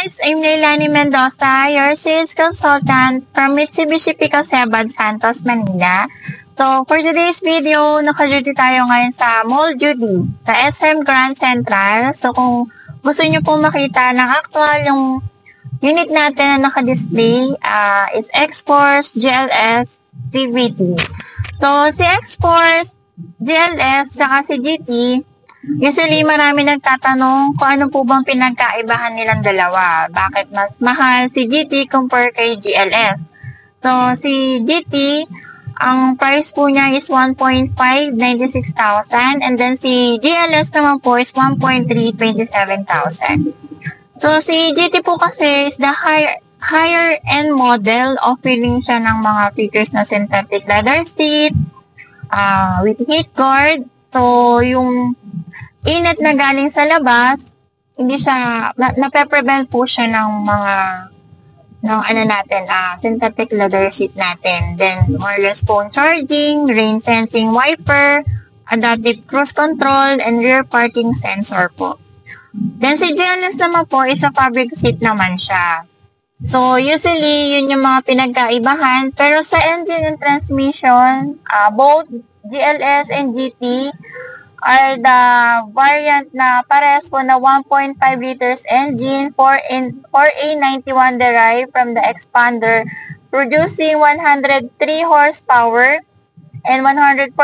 guys! I'm Leilani Mendoza, your sales consultant from Mitsubishi Picasebad, Santos, Manila. So, for today's video, naka-duty tayo ngayon sa Mall Duty, sa SM Grand Central. So, kung gusto nyo pong makita ng actual yung unit natin na naka-display, is X-Force GLS CVT. So, si X-Force GLS saka si GT, usually marami nagtatanong kung ano po bang pinagkaibahan nilang dalawa. Bakit mas mahal si GT compare kay GLS? So, si GT, ang price po niya is 1.596,000 and then si GLS naman po is 1.327,000. So, si GT po kasi is the higher end model, offering siya ng mga features na synthetic leather seat, with heat guard. So, yung init na galing sa labas, hindi siya, nape-prevent po siya ng mga, synthetic leather seat natin. Then, wireless phone charging, rain sensing wiper, adaptive cruise control, and rear parking sensor po. Then, si GLS naman po, is a fabric seat naman siya. So, usually, yun yung mga pinagkaibahan. Pero sa engine and transmission, both GLS and GT are the variant na parehas po na 1.5 liters engine, 4A91 derived from the expander, producing 103 horsepower and 141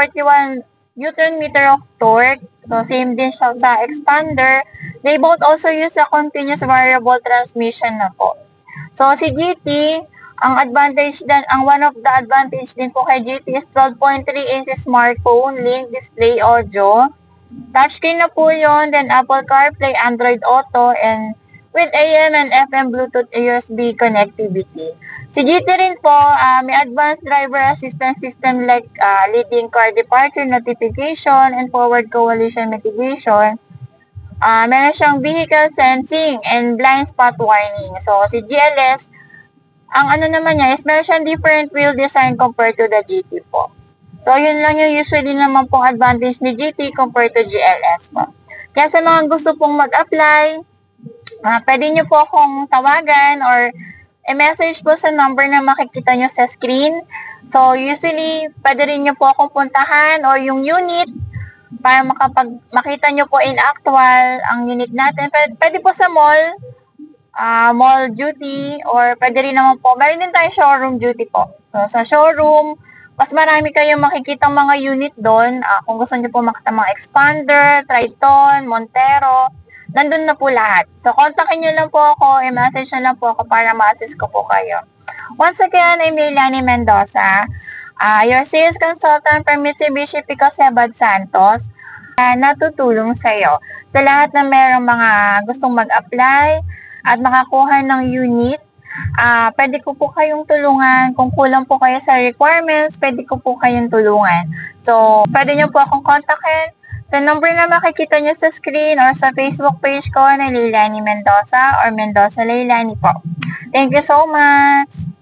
Newton-meter of torque. So, same din siya sa expander. They both also use a continuous variable transmission na po. So, si GT, ang one of the advantage din po kay GT is 12.3 inches smartphone, link display audio. Touchscreen na po yun, then Apple CarPlay, Android Auto, and with AM and FM Bluetooth USB connectivity. Si GT rin po, may advanced driver assistance system like leading car departure notification and forward collision mitigation. Meron siyang vehicle sensing and blind spot warning. So, si GLS, ang ano naman niya is meron siyang different wheel design compared to the GT po. So, yun lang yung usually naman pong advantage ni GT compared to GLS po. Kaya sa mga gusto pong mag-apply, pwede nyo po akong tawagan or i-message po sa number na makikita nyo sa screen. So, usually, pwede rin nyo po akong puntahan o yung unit para makita nyo po in actual ang unit natin. Pwede po sa mall, mall duty, or pwede rin naman po, meron din tayo showroom duty po. So, sa showroom, mas marami kayong makikita mga unit doon. Kung gusto nyo po makita mga expander, Triton, Montero, nandun na po lahat. So, kontakin nyo lang po ako, i-message nyo lang po ako para ma-assist ko po kayo. Once again, I'm Leilani Mendoza, your sales consultant from Mitsubishi Picasebad, Santos, natutulong sa'yo. Sa lahat na mayroong mga gustong mag-apply at makakuha ng unit, pwede ko po kayong tulungan. Kung kulang po kayo sa requirements, pwede ko po kayong tulungan. So, pwede nyo po akong kontakin sa number na makikita nyo sa screen or sa Facebook page ko na Leilani Mendoza or Mendoza Leilani po. Thank you so much!